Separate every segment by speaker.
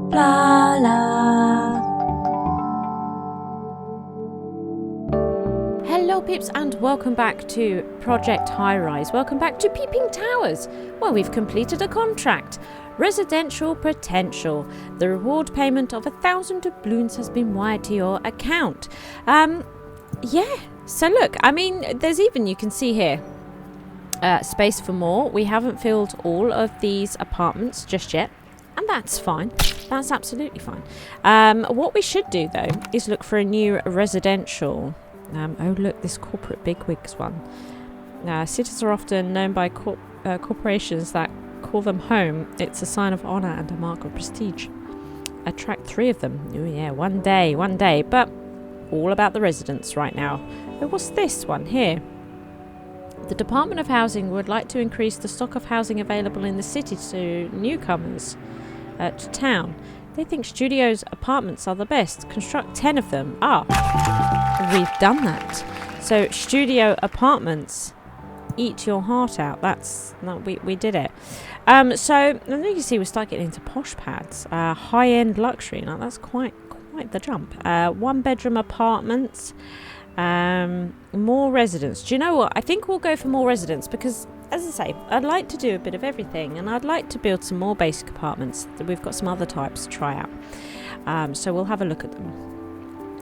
Speaker 1: Blarla.
Speaker 2: Hello peeps and welcome back to Project Highrise. Welcome back to Peeping Towers, where we've completed a contract. Residential potential. The reward payment of 1,000 doubloons has been wired to your account. Yeah, so look, I mean, there's even, you can see here, space for more. We haven't filled all of these apartments just yet, and that's fine. That's absolutely fine. What we should do, though, is look for a new residential. Oh, look, this corporate bigwigs one. Cities are often known by corporations that call them home. It's a sign of honour and a mark of prestige. Attract 3 of them. Oh, yeah, one day. But all about the residents right now. Oh, what's this one here? The Department of Housing would like to increase the stock of housing available in the city to newcomers to town. They think studios apartments are the best. Construct 10 of them. We've done that. So studio apartments, eat your heart out. We did it. So and then you can see we start getting into posh pads, high-end luxury. Now that's quite the jump. 1-bedroom apartments, more residents. Do you know what? I think we'll go for more residents because, as I say, I'd like to do a bit of everything, and I'd like to build some more basic apartments. We've got some other types to try out, so we'll have a look at them.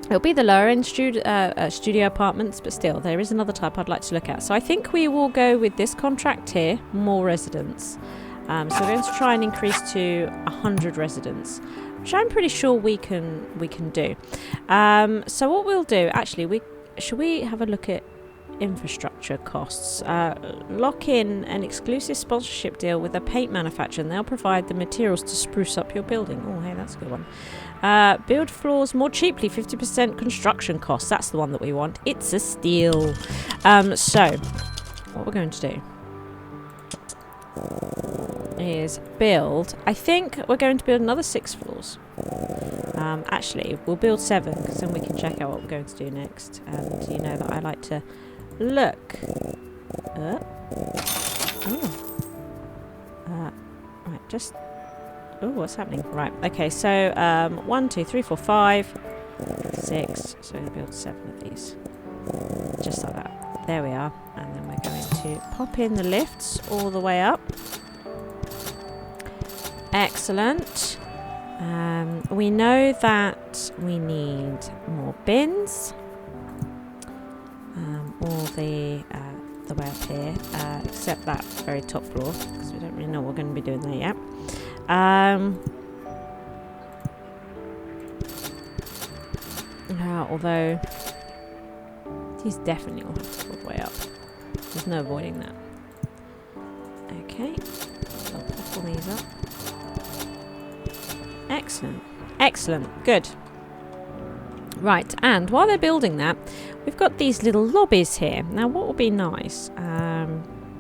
Speaker 2: It'll be the lower end studio apartments, but still, there is another type I'd like to look at. So I think we will go with this contract here, more residents. So we're going to try and increase to 100 residents, which I'm pretty sure we can do. So what we'll do, actually, should we have a look at infrastructure costs? Lock in an exclusive sponsorship deal with a paint manufacturer, and they'll provide the materials to spruce up your building. Oh, hey, that's a good one. Build floors more cheaply, 50% construction costs. That's the one that we want. It's a steal. So what we're going to do is build, I think we're going to build another 6 floors. Actually, we'll build 7 because then we can check out what we're going to do next. And you know that I like to look right, just what's happening? Right, okay, so 1, 2, 3, 4, 5, 6. So we'll build 7 of these, just like that. There we are. And then we're going to pop in the lifts all the way up. Excellent. We know that we need more bins. All the way up here, except that very top floor, because we don't really know what we're going to be doing there yet. Although these definitely will have to go all the way up. There's no avoiding that. Okay, so I'll pop all these up. Excellent, good. Right, and while they're building that, we've got these little lobbies here. Now, what would be nice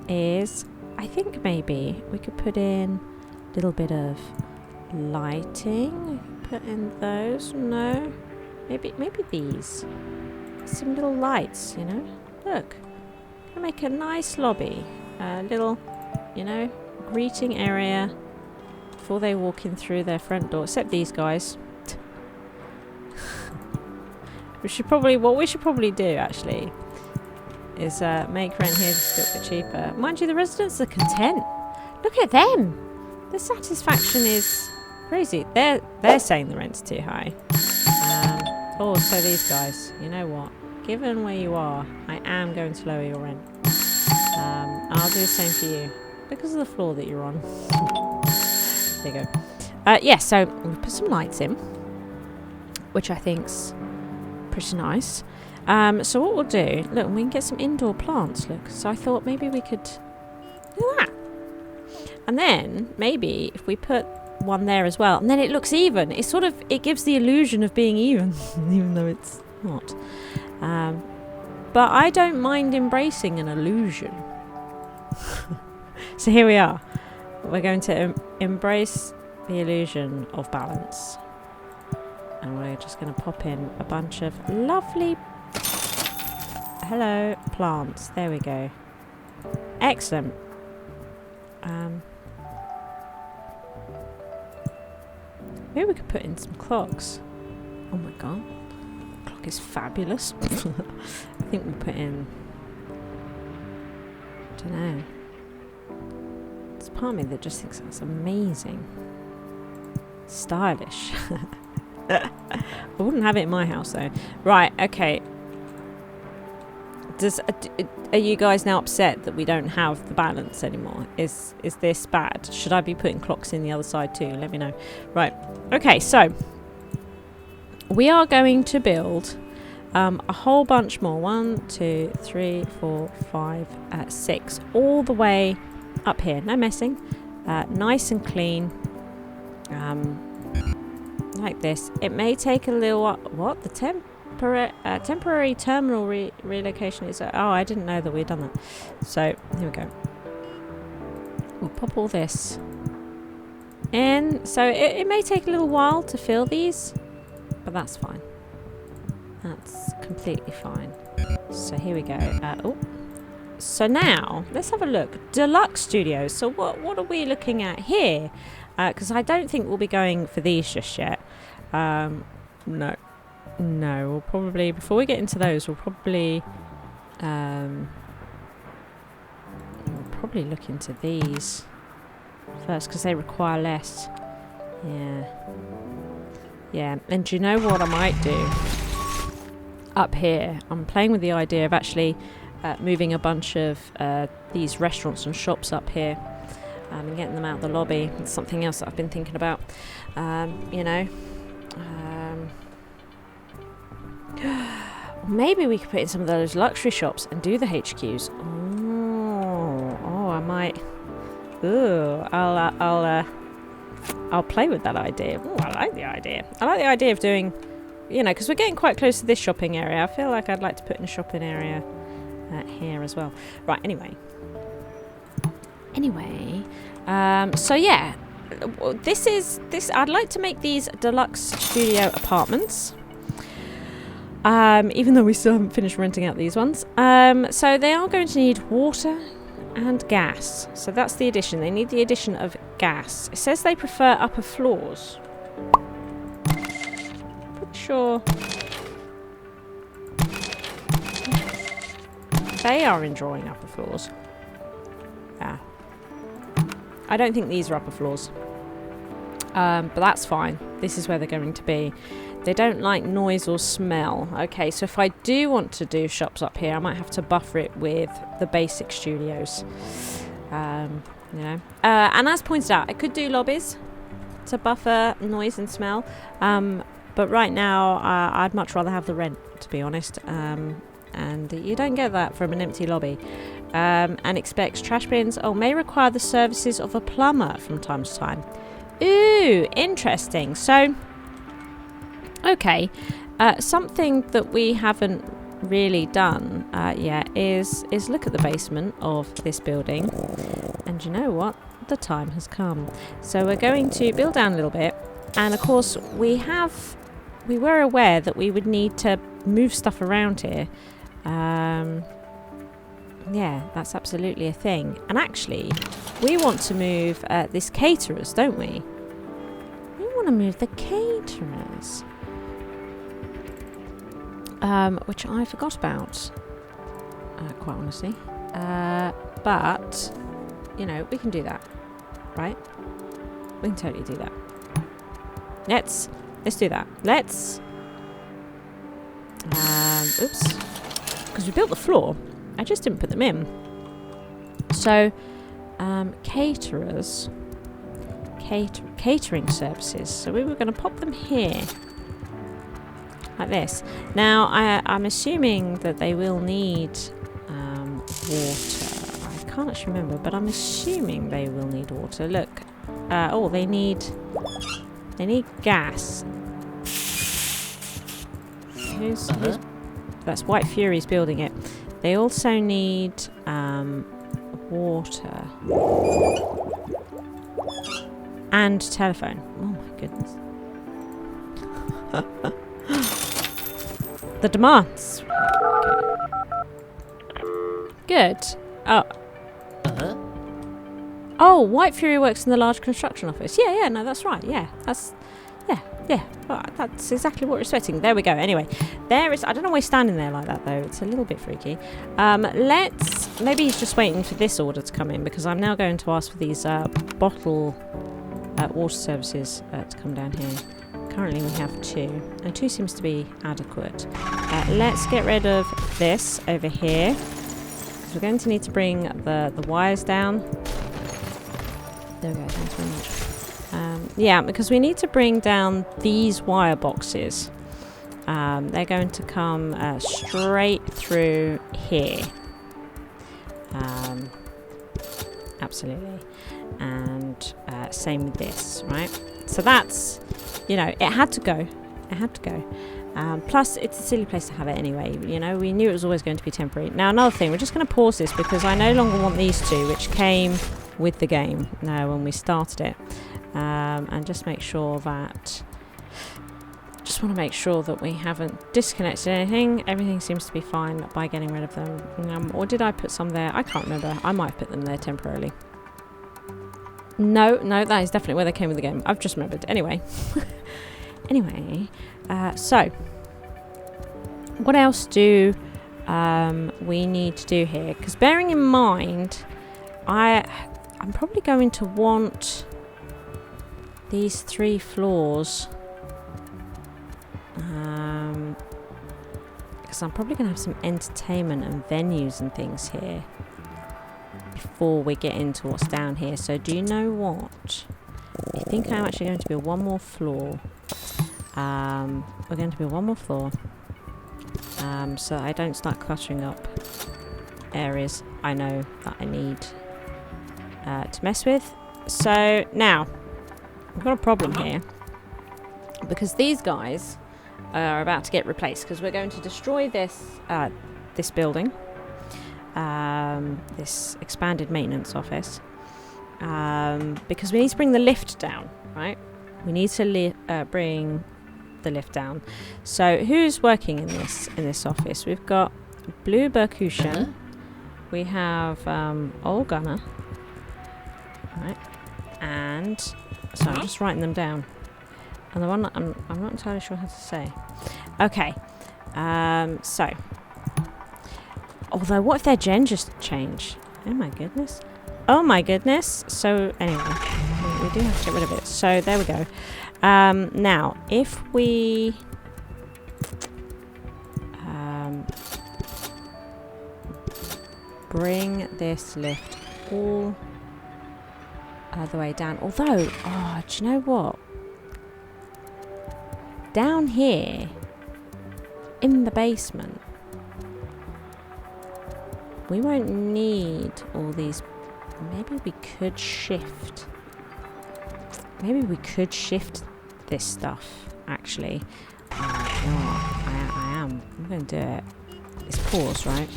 Speaker 2: is, I think maybe we could put in a little bit of lighting. Put in those. No, maybe these. Some little lights, you know. Look, gonna make a nice lobby. A little, you know, greeting area before they walk in through their front door. Except these guys. What we should probably do actually is make rent here just a bit cheaper. Mind you, the residents are content. Look at them. The satisfaction is crazy. They're saying the rent's too high. So these guys, you know what? Given where you are, I am going to lower your rent. I'll do the same for you because of the floor that you're on. There you go. Yeah, so we'll put some lights in, which I think's pretty nice. So what we'll do, look, we can get some indoor plants, look. So I thought maybe we could do that. And then maybe if we put one there as well, and then it looks even. It gives the illusion of being even, even though it's not. But I don't mind embracing an illusion. So here we are. We're going to embrace the illusion of balance. And we're just going to pop in a bunch of lovely plants. There we go. Excellent. Maybe we could put in some clocks. Oh my god. The clock is fabulous. I think we put in... I don't know. There's part of me that just thinks that's amazing. Stylish. I wouldn't have it in my house though. Right, okay. Are you guys now upset that we don't have the balance anymore? Is this bad? Should I be putting clocks in the other side too? Let me know. Right. Okay, so we are going to build a whole bunch more. 1, 2, 3, 4, 5, 6. All the way up here. No messing. Nice and clean. Like this. It may take a little while. What? The temporary terminal relocation is... oh, I didn't know that we'd done that. So, here we go. We'll pop all this in. So, it may take a little while to fill these, but that's fine. That's completely fine. So, here we go. Oh. So, now, let's have a look. Deluxe Studios. So, what are we looking at here? Because I don't think we'll be going for these just yet. No. No, we'll probably, before we get into those, we'll probably look into these first because they require less. Yeah, and do you know what I might do? Up here, I'm playing with the idea of actually moving a bunch of these restaurants and shops up here and getting them out of the lobby. It's something else that I've been thinking about, you know. Maybe we could put in some of those luxury shops and do the HQs. Oh, I might. Ooh, I'll play with that idea. Ooh, I like the idea. I like the idea of doing, you know, because we're getting quite close to this shopping area. I feel like I'd like to put in a shopping area here as well. Right. Anyway. So yeah, this. I'd like to make these deluxe studio apartments. Even though we still haven't finished renting out these ones. So they are going to need water and gas. So that's the addition. They need the addition of gas. It says they prefer upper floors. Pretty sure they are enjoying upper floors. Yeah. I don't think these are upper floors. But that's fine. This is where they're going to be. They don't like noise or smell. Okay, so if I do want to do shops up here, I might have to buffer it with the basic studios. You know. And as pointed out, I could do lobbies to buffer noise and smell. But right now, I'd much rather have the rent, to be honest. And you don't get that from an empty lobby. And expects trash bins. Oh, may require the services of a plumber from time to time. Ooh, interesting. So... okay, something that we haven't really done yet is look at the basement of this building. And you know what? The time has come. So we're going to build down a little bit. And of course, we were aware that we would need to move stuff around here. Yeah, that's absolutely a thing. And actually, we want to move this caterers, don't we? We want to move the caterers. Which I forgot about, quite honestly. But, you know, we can do that, right? We can totally do that. Let's do that. Let's... oops. Because we built the floor. I just didn't put them in. So, caterers. Catering services. So we were going to pop them here. Like this. Now, I'm assuming that they will need water. I can't actually remember, but I'm assuming they will need water. Look. Oh, they need gas. Who's that's White Fury's building it. They also need water and telephone. Oh my goodness. The demands. Good. Oh. Oh, White Fury works in the large construction office. Yeah, no, that's right. Yeah, that's Yeah, well, that's exactly what we're expecting. There we go. Anyway, there is... I don't know why he's standing there like that, though. It's a little bit freaky. Let's... Maybe he's just waiting for this order to come in, because I'm now going to ask for these bottle water services to come down here. Currently we have 2, and 2 seems to be adequate. Let's get rid of this over here, because we're going to need to bring the wires down. There we go. Thanks very much. Yeah, because we need to bring down these wire boxes. They're going to come straight through here. Absolutely. And same with this, right? So that's, you know, it had to go. It had to go. Plus, it's a silly place to have it anyway. You know, we knew it was always going to be temporary. Now, another thing, we're just going to pause this because I no longer want these 2, which came with the game now when we started it. And just make sure that... Just want to make sure that we haven't disconnected anything. Everything seems to be fine by getting rid of them. Or did I put some there? I can't remember. I might have put them there temporarily. No, that is definitely where they came with the game. I've just remembered. Anyway. So. What else do we need to do here? Because bearing in mind, I'm probably going to want these 3 floors. Because I'm probably going to have some entertainment and venues and things here before we get into what's down here. So do you know what? I think I'm actually going to build 1 more floor. We're going to build 1 more floor. So that I don't start cluttering up areas I know that I need to mess with. So now, I've got a problem here. Because these guys are about to get replaced, because we're going to destroy this this building, this expanded maintenance office, because we need to bring the lift down, right? We need to bring the lift down. So who's working in this office? We've got Blue Berkushan, we have Old Gunner, right? And so I'm just writing them down. And the one that I'm not entirely sure how to say. Okay. So. Although, what if their gen just change? Oh my goodness. Oh my goodness. So, anyway. We do have to get rid of it. So, there we go. Now, if we... bring this lift all the way down. Although, oh, do you know what? Down here, in the basement, we won't need all these. Maybe we could shift. Maybe we could shift this stuff, actually. You know what? I'm going to do it. It's pause, right?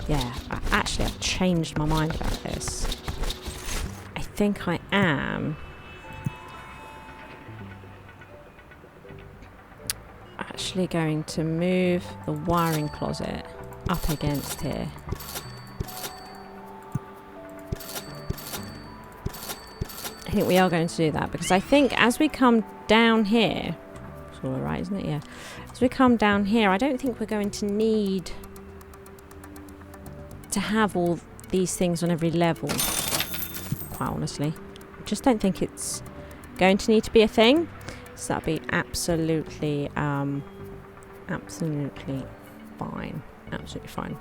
Speaker 2: Yeah, I've changed my mind about this. I think I am actually going to move the wiring closet up against here. I think we are going to do that because I think as we come down here, it's all right, isn't it? Yeah. As we come down here, I don't think we're going to need to have all these things on every level. Quite honestly, I just don't think it's going to need to be a thing. So that'd be absolutely fine. Absolutely fine.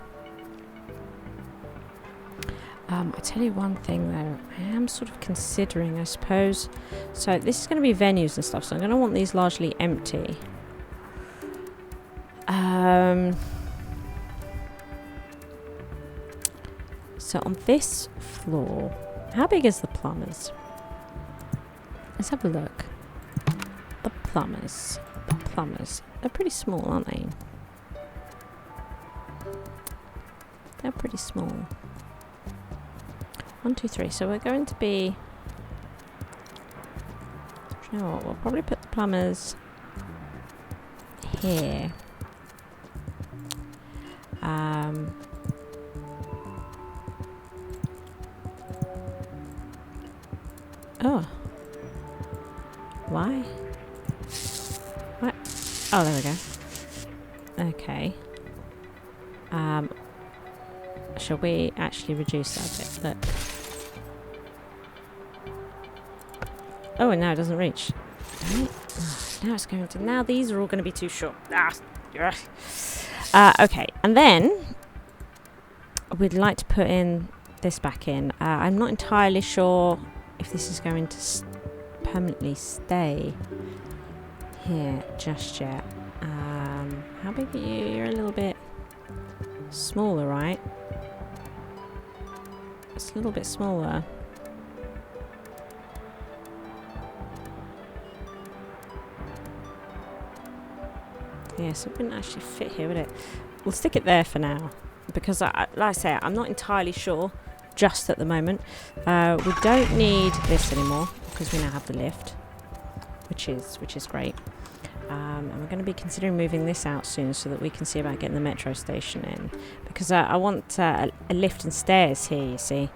Speaker 2: I tell you one thing though, I am sort of considering, I suppose. So this is going to be venues and stuff, so I'm going to want these largely empty. So on this floor, how big is the plumbers? Let's have a look. The plumbers. They're pretty small, aren't they? They're pretty small. 1, 2, 3. So we're going to be... Do you know what? We'll probably put the plumbers here. Oh. Why? What? Oh, there we go. Okay. Shall we actually reduce that bit? Look. Oh, and now it doesn't reach. Right. Now it's going to... Now these are all going to be too short. Okay, and then we'd like to put in this back in. I'm not entirely sure if this is going to permanently stay here just yet. How big are you? You're a little bit smaller, right? It's a little bit smaller. Yeah, so it wouldn't actually fit here, would it? We'll stick it there for now, because like I say, I'm not entirely sure just at the moment. We don't need this anymore because we now have the lift, which is great. And we're going to be considering moving this out soon so that we can see about getting the metro station in, because I want a lift and stairs here, you see.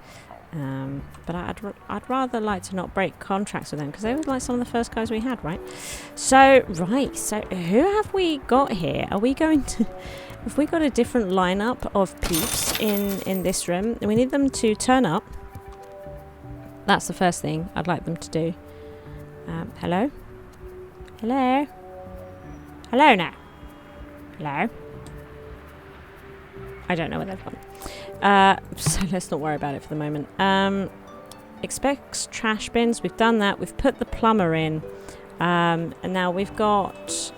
Speaker 2: But I'd rather like to not break contracts with them, because they were like some of the first guys we had, right? So who have we got here? Are we going to... Have we got a different lineup of peeps in this room? We need them to turn up. That's the first thing I'd like them to do. Hello? Hello? Hello now? Hello? I don't know where they've gone. So let's not worry about it for the moment. Expects trash bins. We've done that. We've put the plumber in. And now we've got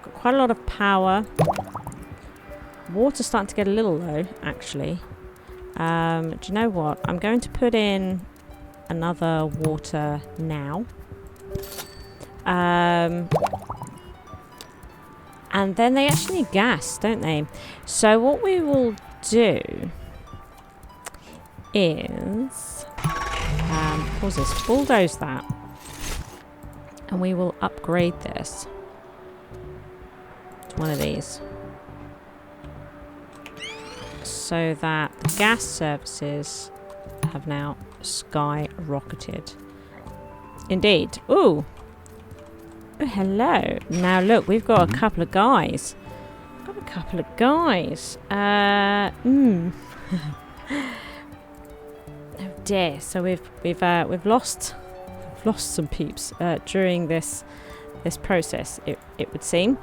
Speaker 2: quite a lot of power. Water's starting to get a little low, actually. Do you know what? I'm going to put in another water now. And then they actually need gas, don't they? So what we will do is... pause this. Bulldoze that. And we will upgrade this to one of these. So that the gas services have now skyrocketed. Indeed. Ooh! Oh, hello. Now look, we've got a couple of guys. Oh dear. So we've lost some peeps during this process. It would seem.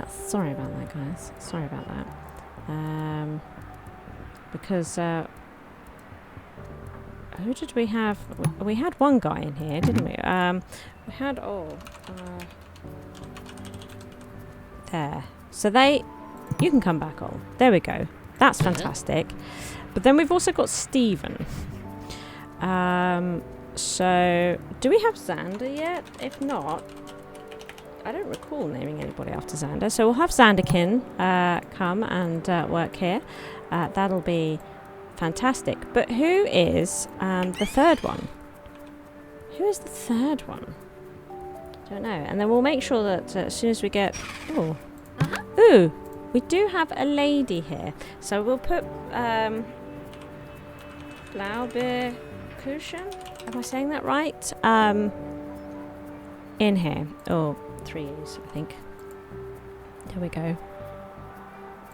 Speaker 2: Sorry about that, guys. Sorry about that. Because who did we have? We had one guy in here, didn't we? We had there. So you can come back on. There we go. That's fantastic. But then we've also got Stephen. So do we have Xander yet? If not, I don't recall naming anybody after Xander. So we'll have Xanderkin come and work here. That'll be fantastic. But who is the third one? Who is the third one? Don't know. And then we'll make sure that as soon as we get... Oh. Ooh. We do have a lady here. So we'll put... Blaubeer Cushion? Am I saying that right? In here. Oh, 3 E's, I think. There we go.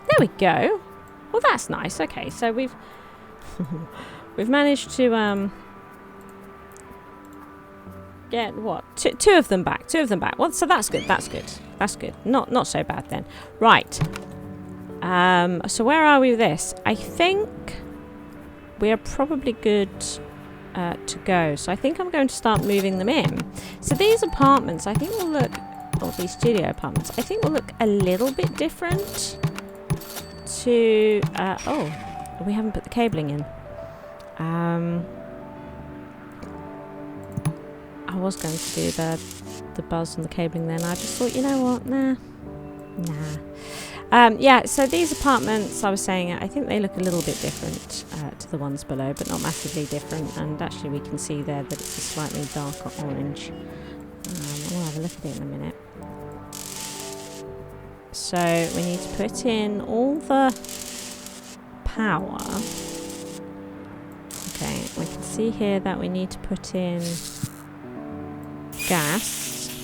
Speaker 2: There we go. Well, that's nice. Okay, so we've... we've managed to... get what? Two of them back. Well, so that's good. That's good. Not so bad then. Right. So where are we with this? I think we are probably good to go. So I think I'm going to start moving them in. So these apartments, I think will look, or these studio apartments, I think will look a little bit different to, oh, we haven't put the cabling in. I was going to do the buzz and the cabling then. I just thought, you know what? Nah. Yeah, so these apartments, I was saying, I think they look a little bit different to the ones below, but not massively different. And actually we can see there that it's a slightly darker orange. We'll have a look at it in a minute. So we need to put in all the power. Okay, we can see here that we need to put in gas.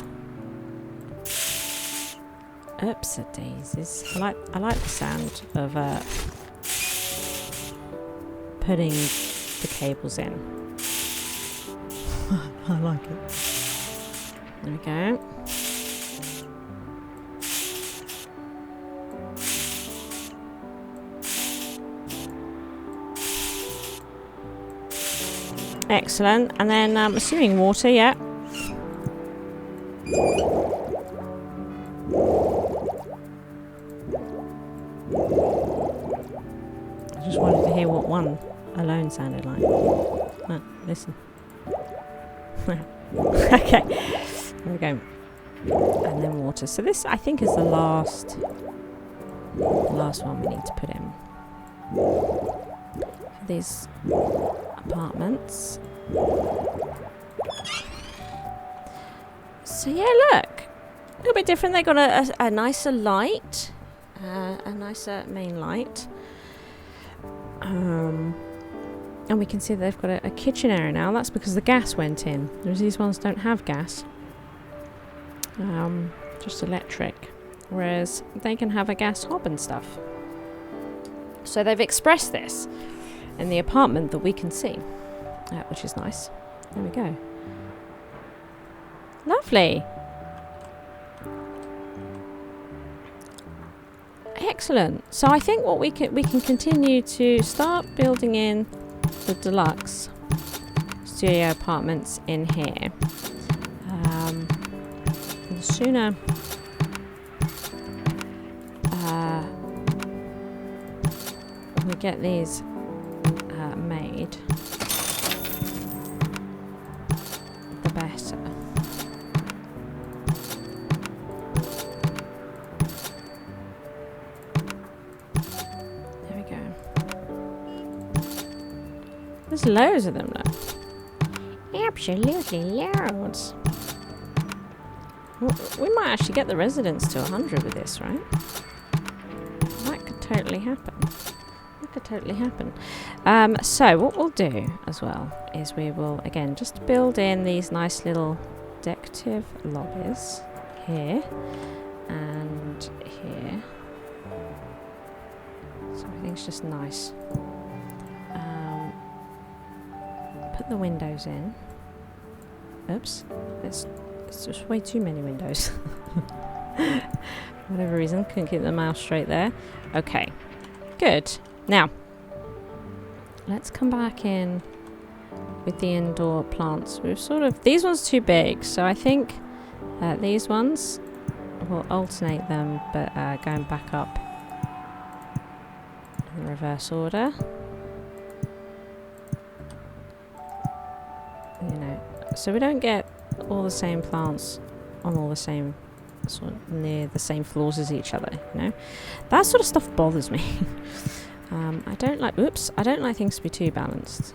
Speaker 2: Oops, daisies. I like the sound of putting the cables in. I like it. There we go. Excellent. And then I'm assuming water, yeah. I just wanted to hear what one alone sounded like. Oh, listen. Okay. There we go. And then water. So this, I think, is the last one we need to put in. For these apartments. So yeah, look. A little bit different. They got a nicer light. A nicer main light. And we can see they've got a kitchen area now. That's because the gas went in. Whereas these ones don't have gas. Just electric. Whereas they can have a gas hob and stuff. So they've expressed this in the apartment that we can see. Which is nice. There we go. Lovely. Excellent. So I think what we can continue to start building in the deluxe studio apartments in here. The sooner we get these made, the better. There we go. There's loads of them now. Absolutely loads. We might actually get the residents to 100 with this, right? That could totally happen. That could totally happen. So what we'll do as well is we will, again, just build in these nice little decorative lobbies here and here. So everything's just nice. Put the windows in. Oops. It's just way too many windows. For whatever reason, couldn't keep the mouse straight there. Okay, good. Now, let's come back in with the indoor plants. We've sort of, these ones too big, so I think these ones will alternate them, but going back up in reverse order. You know, so we don't get all the same plants on all the same sort of near the same floors as each other, you know. That sort of stuff bothers me. I don't like things to be too balanced.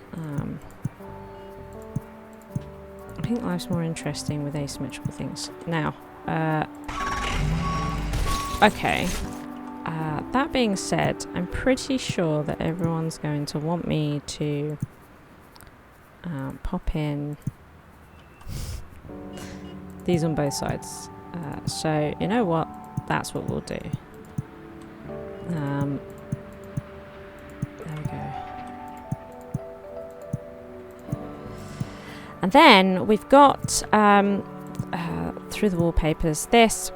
Speaker 2: I think life's more interesting with asymmetrical things. Now, okay. That being said, I'm pretty sure that everyone's going to want me to pop in these on both sides. So you know what? That's what we'll do. There we go. And then we've got through the wallpapers this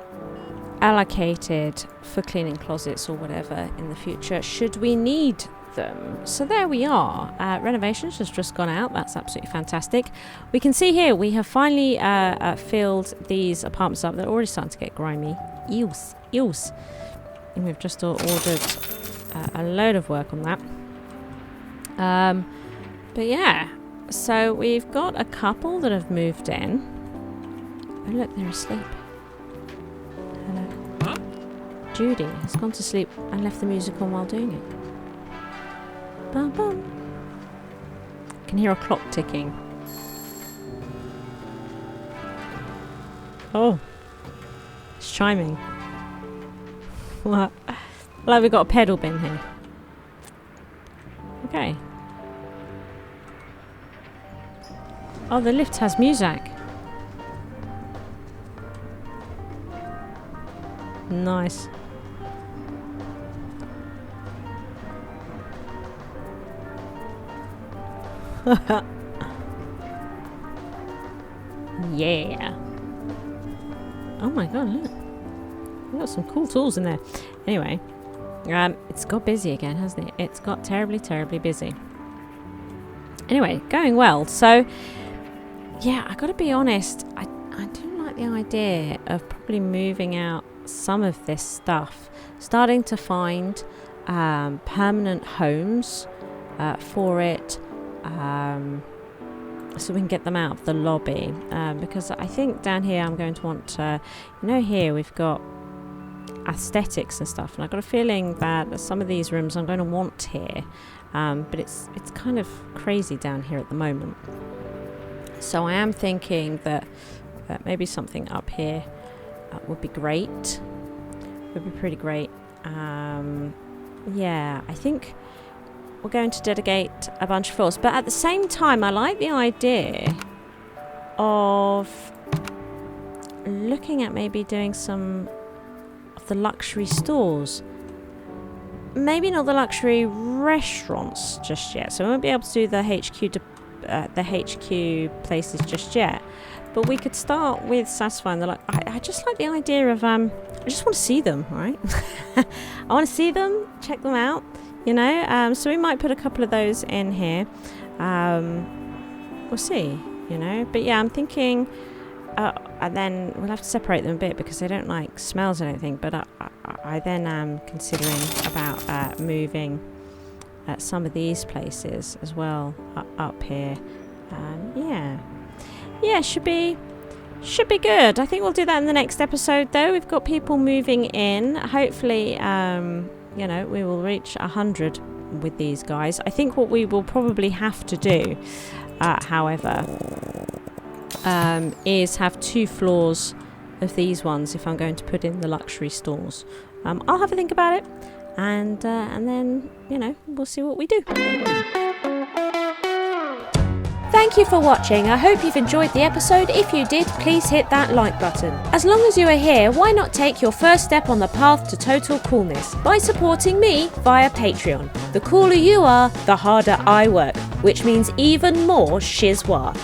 Speaker 2: allocated for cleaning closets or whatever in the future should we need them. So there we are. Renovations has just gone out. That's absolutely fantastic. We can see here we have finally filled these apartments up. They're already starting to get grimy. Eels. And we've just ordered a load of work on that. But yeah, so we've got a couple that have moved in. Oh look, they're asleep. Hello. Huh? Judy has gone to sleep and left the music on while doing it. Bum, bum. I can hear a clock ticking. Oh, it's chiming. What? Like we've got a pedal bin here. Okay. Oh, the lift has music. Nice. Yeah. Oh my god, look. We've got some cool tools in there. Anyway, it's got busy again, hasn't it? It's got terribly, terribly busy. Anyway, going well. So, yeah, I gotta be honest, I do like the idea of probably moving out some of this stuff. Starting to find permanent homes for it. So we can get them out of the lobby. Because I think down here I'm going to want here we've got aesthetics and stuff, and I've got a feeling that some of these rooms I'm going to want here, but it's kind of crazy down here at the moment. So I am thinking that maybe something up here would be great. Would be pretty great. Yeah, I think we're going to dedicate a bunch of floors, but at the same time I like the idea of looking at maybe doing some of the luxury stores. Maybe not the luxury restaurants just yet, so we won't be able to do the HQ places just yet, but we could start with satisfying the I just like the idea of I just want to see them, right? I want to see them, check them out, so we might put a couple of those in here. We'll see, but yeah, I'm thinking and then we'll have to separate them a bit because they don't like smells, I don't think, but I then am considering about moving some of these places as well up here. Yeah, should be good. I think we'll do that in the next episode though. We've got people moving in. Hopefully we will reach 100 with these guys. I think what we will probably have to do however is have 2 floors of these ones if I'm going to put in the luxury stores. I'll have a think about it, and then we'll see what we do. Thank you for watching. I hope you've enjoyed the episode. If you did, please hit that like button. As long as you are here, why not take your first step on the path to total coolness by supporting me via Patreon. The cooler you are, the harder I work, which means even more shizwa.